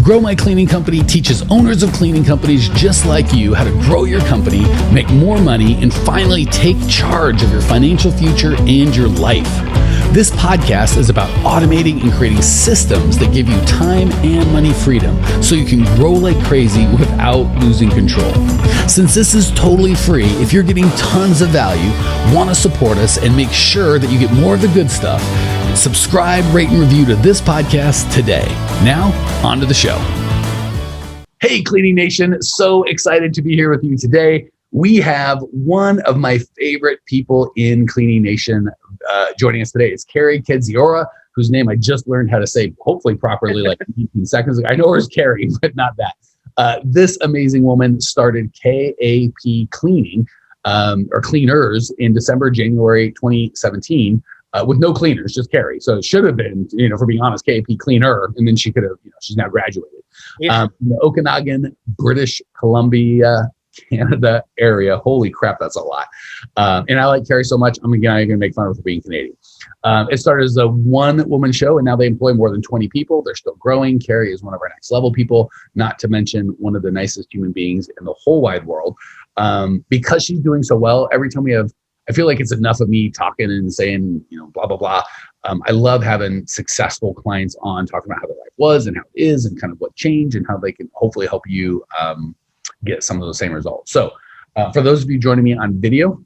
Grow My Cleaning Company teaches owners of cleaning companies just like you how to grow your company, make more money, and finally take charge of your financial future and your life. This podcast is about automating and creating systems that give you time and money freedom so you can grow like crazy without losing control. Since this is totally free, if you're getting tons of value, want to support us and make sure that you get more of the good stuff, subscribe, rate, and review to this podcast today. Now, on to the show. Hey, Cleaning Nation. So excited to be here with you today. We have one of my favorite people in Cleaning Nation joining us today. It's Kerri Kedziora, whose name I just learned how to say, hopefully properly, like 18 seconds ago. I know her as Kerri, but not that. This amazing woman started KAP Cleaning, or Cleaners, in January 2017. With no cleaners, just Kerri. So it should have been, for being honest, KAP Cleaner, and then she could have, she's now graduated. Yeah. The Okanagan, British Columbia, Canada area. Holy crap, that's a lot. And I like Kerri so much, I'm gonna make fun of her for being Canadian. It started as a one-woman show, and now they employ more than 20 people. They're still growing. Kerri is one of our next level people, not to mention one of the nicest human beings in the whole wide world. Because she's doing so well, every time I feel like it's enough of me talking and saying, blah, blah, blah. I love having successful clients on, talking about how their life was and how it is and kind of what changed and how they can hopefully help you get some of those same results. So for those of you joining me on video,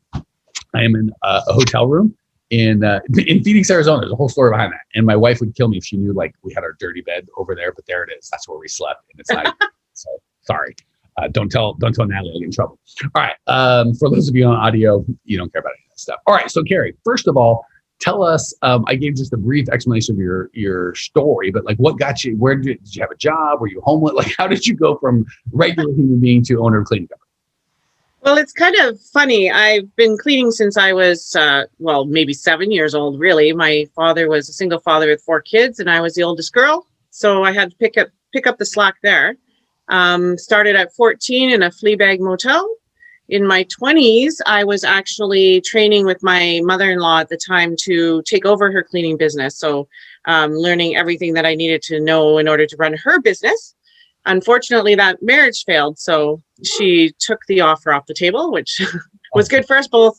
I am in a hotel room in Phoenix, Arizona. There's a whole story behind that. And my wife would kill me if she knew we had our dirty bed over there, but there it is. That's where we slept. And it's not, so sorry. Don't tell Natalie, I'll get in trouble. All right. For those of you on audio, you don't care about any of that stuff. All right. So Kerri, first of all, tell us, I gave just a brief explanation of your story, but what got you, did you have a job? Were you homeless? How did you go from regular human being to owner of cleaning company? Well, it's kind of funny. I've been cleaning since I was, maybe 7 years old, really. My father was a single father with 4 kids, and I was the oldest girl. So I had to pick up the slack there. Started at 14 in a flea bag motel. In my 20s, I was actually training with my mother-in-law at the time to take over her cleaning business. So learning everything that I needed to know in order to run her business. Unfortunately, that marriage failed. So she took the offer off the table, which was good for us both.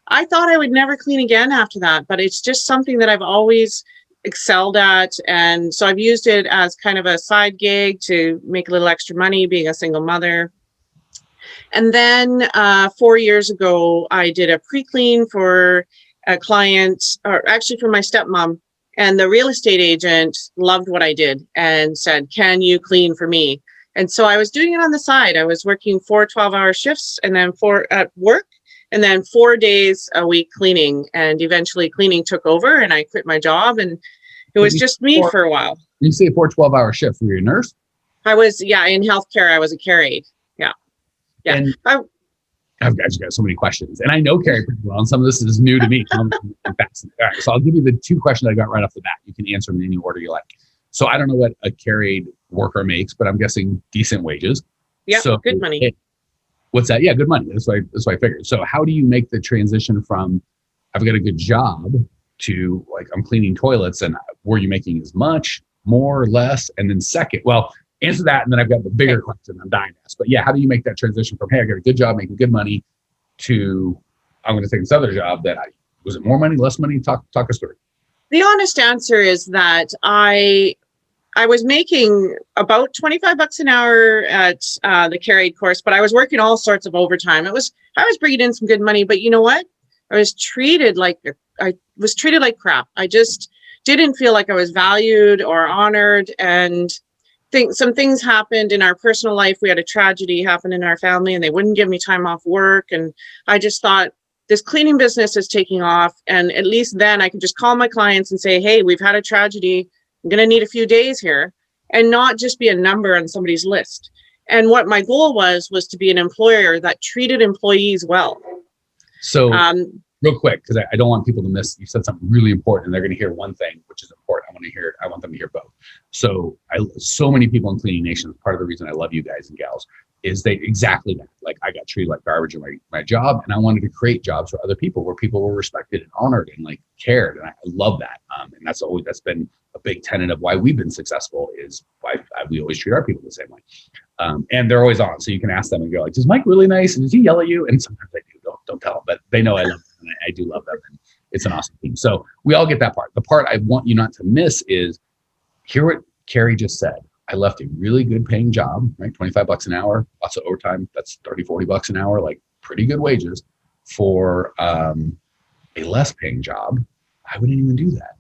I thought I would never clean again after that, but it's just something that I've always excelled at, and so I've used it as kind of a side gig to make a little extra money being a single mother. And then 4 years ago, I did a pre-clean for a client, or actually for my stepmom, and the real estate agent loved what I did and said, "Can you clean for me?" And so I was doing it on the side. I was working 4 12-hour shifts and then 4 at work, and then 4 days a week cleaning. And eventually cleaning took over and I quit my job, and it was just me for a while. You say 4 12-hour shifts. Were you a nurse? I was, in healthcare. I was a care aide. Yeah. And I've got so many questions. And I know Kerri pretty well, and some of this is new to me. All right, so I'll give you the 2 questions I got right off the bat. You can answer them in any order you like. So I don't know what a care aide worker makes, but I'm guessing decent wages. Yeah, so, good money. What's that? Yeah, good money. That's what I figured. So how do you make the transition from I've got a good job to I'm cleaning toilets, and were you making as much, more, less? And then second, answer that, and then I've got the bigger question I'm dying to ask. But how do you make that transition from, hey, I got a good job making good money, to I'm going to take this other job that was it more money, less money? Talk us through it. The honest answer is that I was making about $25 an hour at the care aide course, but I was working all sorts of overtime. I was bringing in some good money, but you know what? I was treated like crap. I just didn't feel like I was valued or honored. And some things happened in our personal life. We had a tragedy happen in our family, and they wouldn't give me time off work. And I just thought, this cleaning business is taking off. And at least then I could just call my clients and say, hey, we've had a tragedy. I'm going to need a few days here, and not just be a number on somebody's list. And what my goal was to be an employer that treated employees well. So real quick, because I don't want people to miss, you said something really important, and they're going to hear one thing, which is important. I want them to hear both. So so many people in Cleaning Nation, part of the reason I love you guys and gals, is they exactly that. I got treated like garbage in my job, and I wanted to create jobs for other people where people were respected and honored and cared. And I love that. And that's been a big tenet of why we've been successful, is why we always treat our people the same way. And they're always on. So you can ask them and go like, does Mike really nice? And does he yell at you? And sometimes I do. Don't tell them, but they know I love them, and I do love them. And it's an awesome team. So we all get that part. The part I want you not to miss is hear what Kerri just said. I left a really good paying job, right? $25 an hour, lots of overtime. That's $30-40 an hour, like pretty good wages for a less paying job. I wouldn't even do that.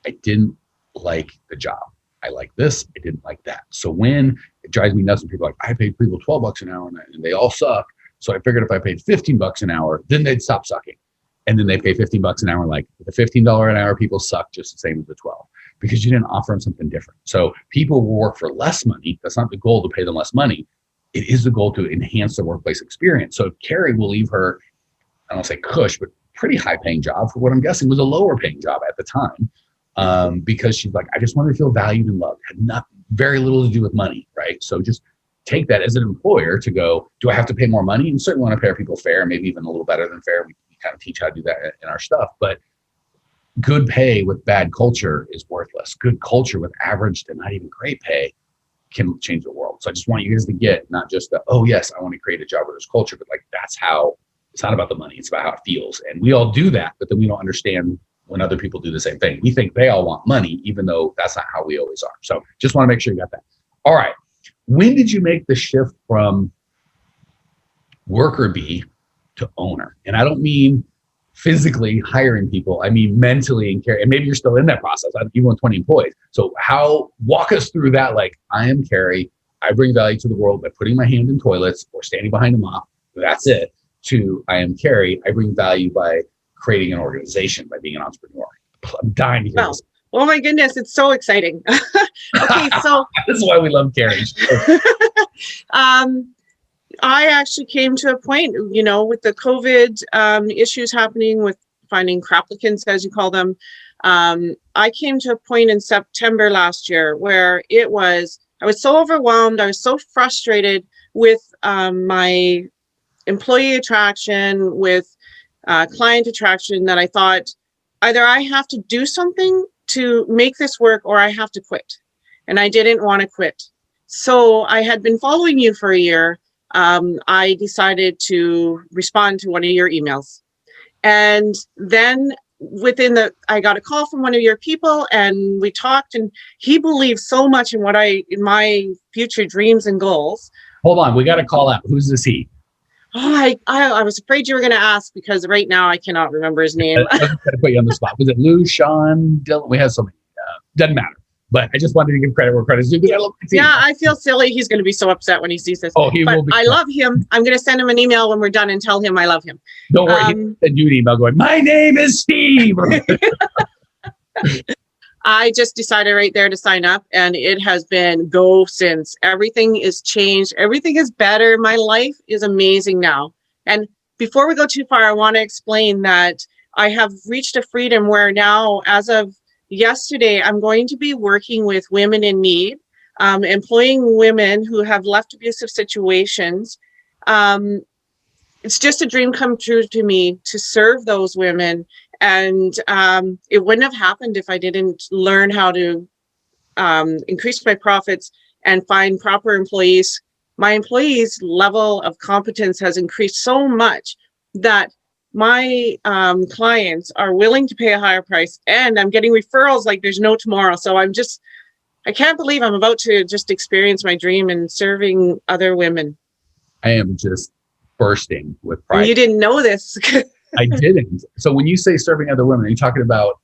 I didn't like the job. I like this. I didn't like that. So when it drives me nuts when people are like, I paid people $12 an hour and they all suck. So I figured if I paid $15 an hour, then they'd stop sucking. And then they pay $15 an hour. Like the $15 an hour people suck just the same as the 12 because you didn't offer them something different. So people will work for less money. That's not the goal to pay them less money. It is the goal to enhance their workplace experience. So Kerri will leave her, I don't say cush, but pretty high paying job for what I'm guessing was a lower paying job at the time. Because she's like, I just wanted to feel valued and loved. Had very little to do with money, right? So just take that as an employer to go, do I have to pay more money? And certainly want to pay people fair, maybe even a little better than fair. We kind of teach how to do that in our stuff. But good pay with bad culture is worthless. Good culture with average to not even great pay can change the world. So I just want you guys to get not just the, oh yes, I want to create a job where there's culture, but like that's how, it's not about the money, it's about how it feels. And we all do that, but then we don't understand when other people do the same thing. We think they all want money, even though that's not how we always are. So just want to make sure you got that. All right. When did you make the shift from worker bee to owner? And I don't mean physically hiring people. I mean mentally and maybe you're still in that process. You want 20 employees. So walk us through that. Like, I am Kerri. I bring value to the world by putting my hand in toilets or standing behind a mop. That's it. To I am Kerri. I bring value by creating an organization, by being an entrepreneur. I'm dying to hear this. Oh my goodness, it's so exciting. Okay, so this is why we love Kerri. I actually came to a point, with the COVID issues happening with finding applicants, as you call them. I came to a point in September last year where I was so overwhelmed. I was so frustrated with my employee attraction, with client attraction, that I thought either I have to do something to make this work or I have to quit. And I didn't want to quit. So I had been following you for a year. I decided to respond to one of your emails. And then I got a call from one of your people and we talked, and he believed so much in my future dreams and goals. Hold on, we got to call out. Who's this he? Oh, I was afraid you were going to ask because right now I cannot remember his name. I'm going to put you on the spot. Was it Lou, Sean, Dylan? We have so many. Doesn't matter. But I just wanted to give credit where credit's due. Yeah, I feel silly. He's going to be so upset when he sees this. Oh, he will be. I love him. I'm going to send him an email when we're done and tell him I love him. Don't worry. He'll send you an email going, my name is Steve. I just decided right there to sign up, and it has been go since. Everything is changed. Everything is better. My life is amazing now. And before we go too far, I want to explain that I have reached a freedom where now, as of yesterday, I'm going to be working with women in need, employing women who have left abusive situations. It's just a dream come true to me to serve those women. And it wouldn't have happened if I didn't learn how to increase my profits and find proper employees. My employees' level of competence has increased so much that my clients are willing to pay a higher price, and I'm getting referrals like there's no tomorrow. So I can't believe I'm about to just experience my dream in serving other women. I am just bursting with pride. And you didn't know this. I didn't. So when you say serving other women, are you talking about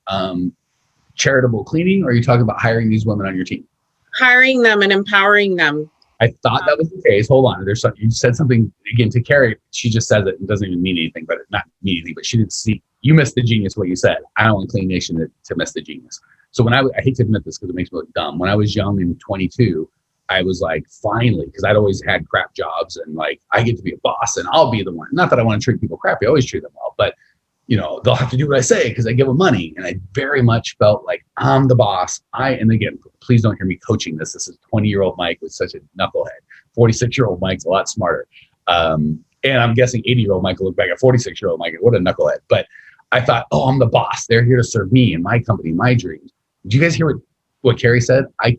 charitable cleaning, or are you talking about hiring these women on your team? Hiring them and empowering them. I thought that was the case. Hold on. You said something again to Kerri. She just says it. It doesn't even mean anything, but not mean anything, but she didn't see. You missed the genius what you said. I don't want Clean Nation to miss the genius. So when I hate to admit this because it makes me look dumb. When I was young and 22, I was like, finally, because I'd always had crap jobs and like, I get to be a boss and I'll be the one. Not that I want to treat people crappy. I always treat them well, but they'll have to do what I say because I give them money. And I very much felt like I'm the boss. And again, please don't hear me coaching this. This is 20-year-old Mike with such a knucklehead. 46-year-old Mike's a lot smarter. And I'm guessing 80-year-old Mike will look back at 46-year-old Mike. What a knucklehead. But I thought, I'm the boss. They're here to serve me and my company, my dreams. Did you guys hear what what Kerri said, I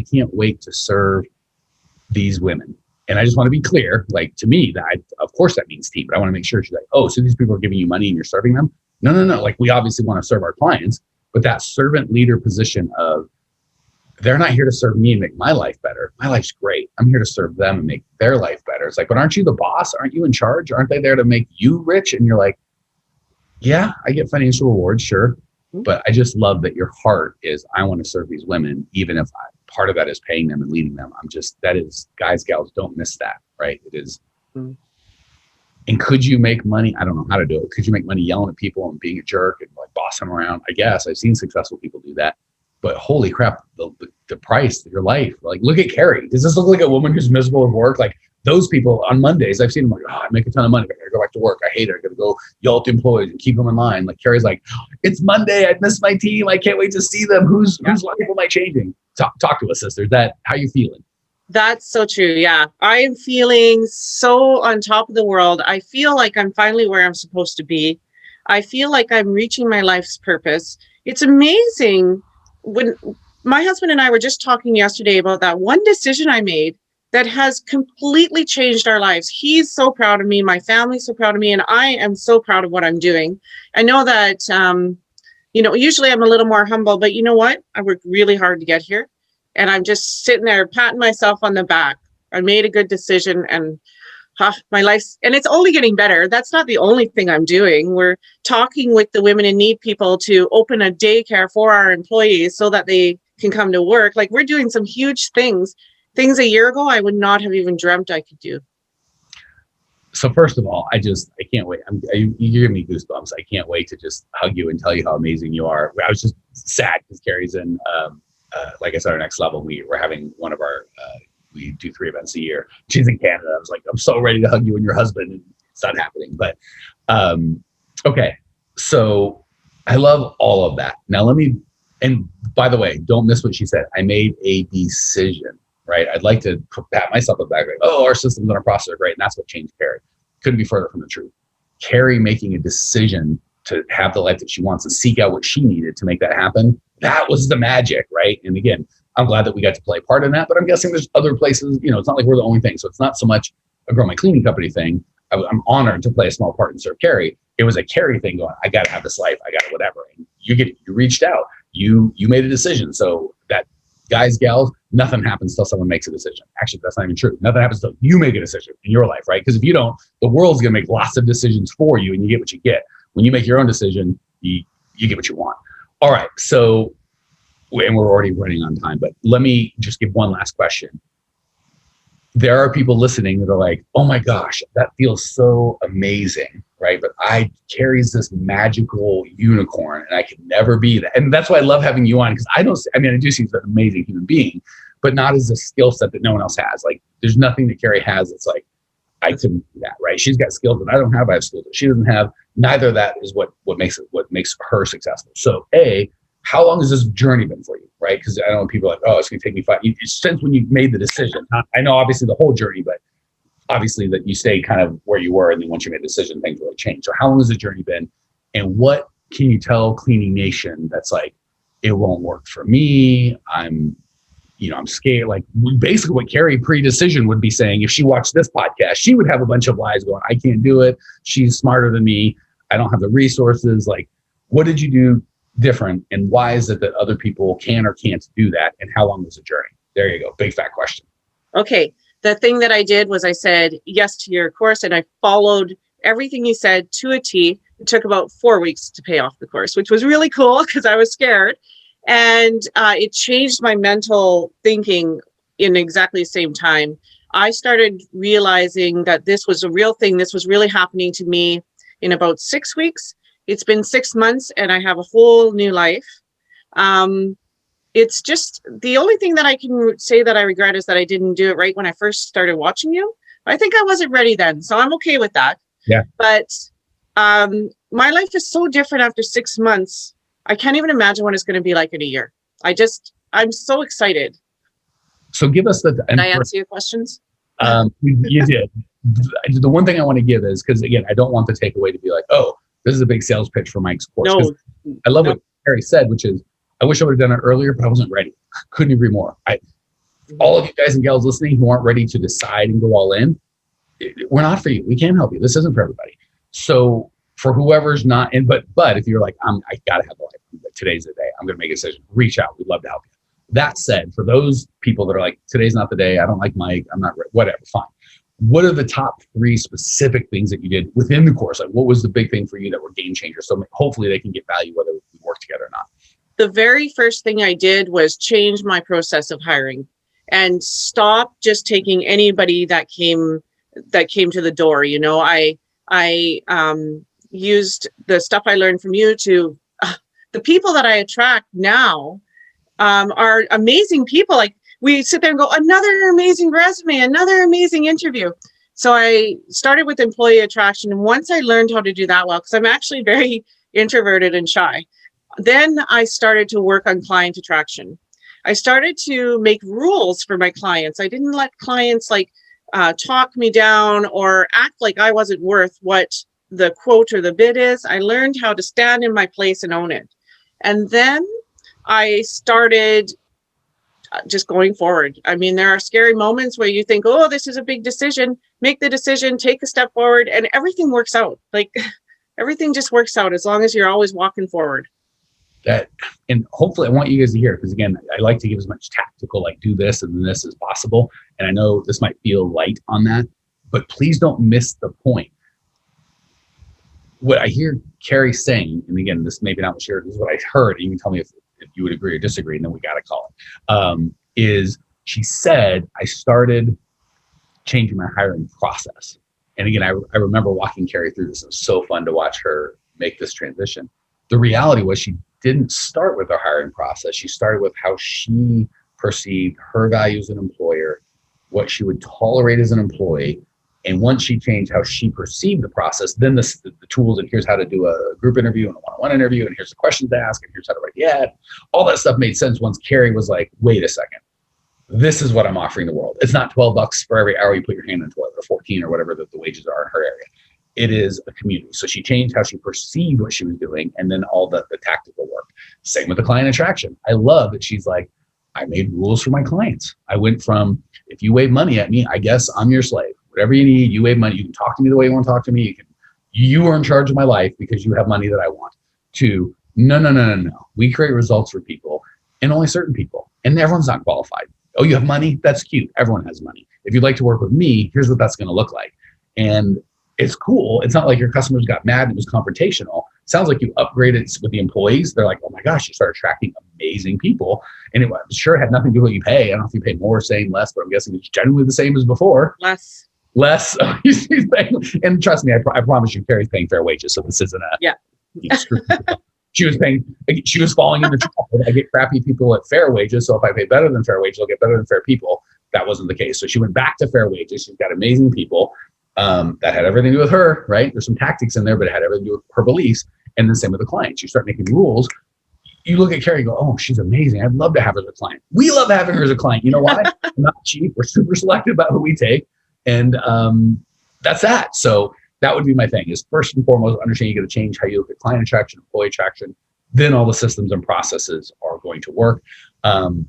can't wait to serve these women. And I just want to be clear, like, to me, that of course that means team, but I want to make sure she's like, oh, so these people are giving you money and you're serving them? No. Like, we obviously want to serve our clients, but that servant leader position of, they're not here to serve me and make my life better. My life's great. I'm here to serve them and make their life better. It's like, but aren't you the boss? Aren't you in charge? Aren't they there to make you rich? And you're like, yeah, I get financial rewards, sure. But I just love that your heart is, I want to serve these women, even if part of that is paying them and leading them. That is, guys, gals, don't miss that, right? It is. And could you make money? I don't know how to do it. Could you make money yelling at people and being a jerk and like bossing them around? I guess I've seen successful people do that. But holy crap, the price of your life. Like, look at Kerri. Does this look like a woman who's miserable at work? Like, those people on Mondays, I've seen them like, oh, I make a ton of money, but I gotta go back to work. I hate it. I gotta go yell at the employees and keep them in line. Like, Kerri's like, it's Monday. I miss my team. I can't wait to see them. Whose life am I changing? Talk to us, sister. How you feeling? That's so true. Yeah. I am feeling so on top of the world. I feel like I'm finally where I'm supposed to be. I feel like I'm reaching my life's purpose. It's amazing. When my husband and I were just talking yesterday about that one decision I made that has completely changed our lives. He's so proud of me. My family's so proud of me. And I am so proud of what I'm doing. I know that, usually I'm a little more humble, but you know what? I worked really hard to get here. And I'm just sitting there patting myself on the back. I made a good decision, and my life's, and it's only getting better. That's not the only thing I'm doing. We're talking with the Women in Need people to open a daycare for our employees so that they can come to work. Like, we're doing some huge things a year ago I would not have even dreamt I could do. So first of all, I can't wait. You give me goosebumps. I can't wait to just hug you and tell you how amazing you are. I was just sad because Kerri's in, like I said, our next level. We're having one of our, we do 3 events a year. She's in Canada. I was like, I'm so ready to hug you and your husband, and it's not happening. But okay, so I love all of that. Now and by the way, don't miss what she said. I made a decision. Right? I'd like to pat myself on the back, like, oh, our systems and our process are great. And that's what changed Kerri. Couldn't be further from the truth. Kerri making a decision to have the life that she wants and seek out what she needed to make that happen. That was the magic, right? And again, I'm glad that we got to play a part in that, but I'm guessing there's other places, it's not like we're the only thing. So it's not so much a Grow My Cleaning Company thing. I'm honored to play a small part and serve Kerri. It was a Kerri thing going, I got to have this life. I got to whatever. And you reached out, you made a decision. So that, guys, gals, nothing happens till someone makes a decision. Actually, that's not even true. Nothing happens till you make a decision in your life, right? Because if you don't, the world's going to make lots of decisions for you, and you get what you get. When you make your own decision, you get what you want. All right. So, and we're already running on time, but let me just give one last question. There are people listening that are like, oh my gosh, that feels so amazing, right? But Kerri's this magical unicorn, and I can never be that. And that's why I love having you on, because I do see she's an amazing human being, but not as a skill set that no one else has. Like, there's nothing that Kerri has that's like, I couldn't do that, right? She's got skills that I don't have. I have skills that she doesn't have. Neither of that is what makes her successful. So how long has this journey been for you, right? Because I know people are like, oh, it's going to take me 5 years. Since when you made the decision. I know obviously the whole journey, but obviously that you stayed kind of where you were, and then once you made the decision, things really changed. So how long has the journey been? And what can you tell Cleaning Nation that's like, it won't work for me? I'm scared. Like, basically what Kerri pre-decision would be saying, if she watched this podcast, she would have a bunch of lies going, I can't do it. She's smarter than me. I don't have the resources. Like, what did you do different, and why is it that other people can or can't do that, and how long was the journey? There you go. Big fat question. Okay. The thing that I did was I said yes to your course, and I followed everything you said to a T. It took about 4 weeks to pay off the course, which was really cool because I was scared. And it changed my mental thinking in exactly the same time. I started realizing that this was a real thing. This was really happening to me in about 6 weeks. It's been 6 months, and I have a whole new life. It's just the only thing that I can say that I regret is that I didn't do it right when I first started watching you. I think I wasn't ready then, so I'm okay with that. Yeah. But my life is so different after 6 months. I can't even imagine what it's going to be like in a year. I'm so excited. So give us Did I answer your questions? You did. The one thing I want to give is, because again, I don't want the takeaway to be like, oh, this is a big sales pitch for Mike's course. No. I love what Kerri said, which is, I wish I would have done it earlier, but I wasn't ready. Couldn't agree more. All of you guys and gals listening who aren't ready to decide and go all in, we're not for you. We can't help you. This isn't for everybody. So for whoever's not in, but if you're like, I got to have a life. Today's the day. I'm going to make a decision. Reach out. We'd love to help you. That said, for those people that are like, today's not the day. I don't like Mike. I'm not ready. Whatever. Fine. What are the top 3 specific things that you did within the course? Like, what was the big thing for you that were game changers? So hopefully they can get value whether we work together or not. The very first thing I did was change my process of hiring and stop just taking anybody that came to the door. You know, I used the stuff I learned from you to the people that I attract now are amazing people. Like, we sit there and go, another amazing resume, another amazing interview. So I started with employee attraction. And once I learned how to do that well, because I'm actually very introverted and shy, then I started to work on client attraction. I started to make rules for my clients. I didn't let clients talk me down or act like I wasn't worth what the quote or the bid is. I learned how to stand in my place and own it. And then I started just going forward. I mean, there are scary moments where you think, oh, this is a big decision. Make the decision, take a step forward, and everything works out. Like, everything just works out as long as you're always walking forward. And hopefully I want you guys to hear it, because again, I like to give as much tactical, like do this and this as possible. And I know this might feel light on that, but please don't miss the point. What I hear Kerri saying, and again, this may be not what she heard, this is what I heard, and you can tell me if you would agree or disagree, and then we got to call it, is she said, I started changing my hiring process. And again, I remember walking Kerri through this. It was so fun to watch her make this transition. The reality was she didn't start with her hiring process. She started with how she perceived her value as an employer, what she would tolerate as an employee. And once she changed how she perceived the process, then the tools, and here's how to do a group interview and a one-on-one interview, and here's the questions to ask, and here's how to write the ad. All that stuff made sense once Kerri was like, wait a second, this is what I'm offering the world. It's not $12 for every hour you put your hand into it, or 14 or whatever the wages are in her area. It is a community. So she changed how she perceived what she was doing, and then all the tactical work. Same with the client attraction. I love that she's like, I made rules for my clients. I went from, if you wave money at me, I guess I'm your slave. Whatever you need, you wave money. You can talk to me the way you want to talk to me. You are in charge of my life because you have money that I want. To no. We create results for people, and only certain people, and everyone's not qualified. Oh, you have money? That's cute. Everyone has money. If you'd like to work with me, here's what that's going to look like. And it's cool. It's not like your customers got mad and it was confrontational. It sounds like you upgraded with the employees. They're like, oh my gosh, you started attracting amazing people. And it had nothing to do with what you pay. I don't know if you pay more, same, less, but I'm guessing it's generally the same as before. Less. And trust me, I promise you, Kerri's paying fair wages. So this isn't she was falling into trouble. I get crappy people at fair wages. So if I pay better than fair wages, I'll get better than fair people. That wasn't the case. So she went back to fair wages. She's got amazing people. That had everything to do with her, right? There's some tactics in there, but it had everything to do with her beliefs. And the same with the clients. You start making rules. You look at Kerri and go, oh, she's amazing. I'd love to have her as a client. We love having her as a client. You know why? We're not cheap. We're super selective about who we take. And that's that. So that would be my thing, is first and foremost, understand you got to change how you look at client attraction, employee attraction. Then all the systems and processes are going to work. And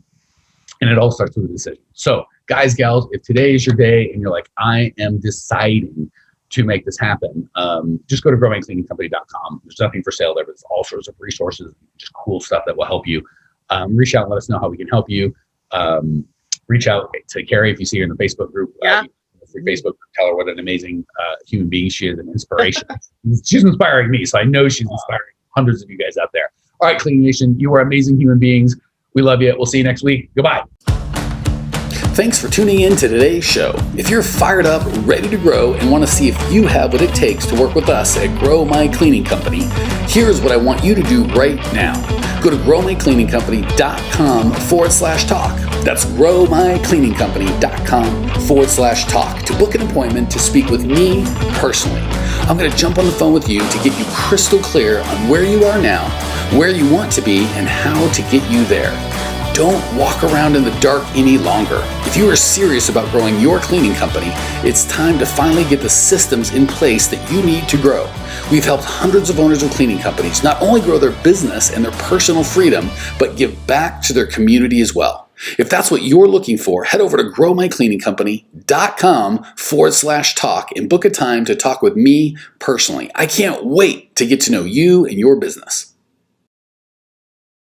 it all starts with a decision. So guys, gals, if today is your day and you're like, I am deciding to make this happen, just go to growmycleaningcompany.com. There's nothing for sale there, but there's all sorts of resources, just cool stuff that will help you. Reach out and let us know how we can help you. Reach out to Kerri if you see her in the Facebook group. Facebook group, tell her what an amazing human being she is, an inspiration. She's inspiring me, so I know she's inspiring hundreds of you guys out there. All right, Cleaning Nation, you are amazing human beings. We love you. We'll see you next week. Goodbye. Thanks for tuning in to today's show. If you're fired up, ready to grow, and want to see if you have what it takes to work with us at Grow My Cleaning Company, here's what I want you to do right now. Go to growmycleaningcompany.com/talk. That's growmycleaningcompany.com/talk to book an appointment to speak with me personally. I'm going to jump on the phone with you to get you crystal clear on where you are now, where you want to be, and how to get you there. Don't walk around in the dark any longer. If you are serious about growing your cleaning company, it's time to finally get the systems in place that you need to grow. We've helped hundreds of owners of cleaning companies not only grow their business and their personal freedom, but give back to their community as well. If that's what you're looking for, head over to growmycleaningcompany.com/talk and book a time to talk with me personally. I can't wait to get to know you and your business.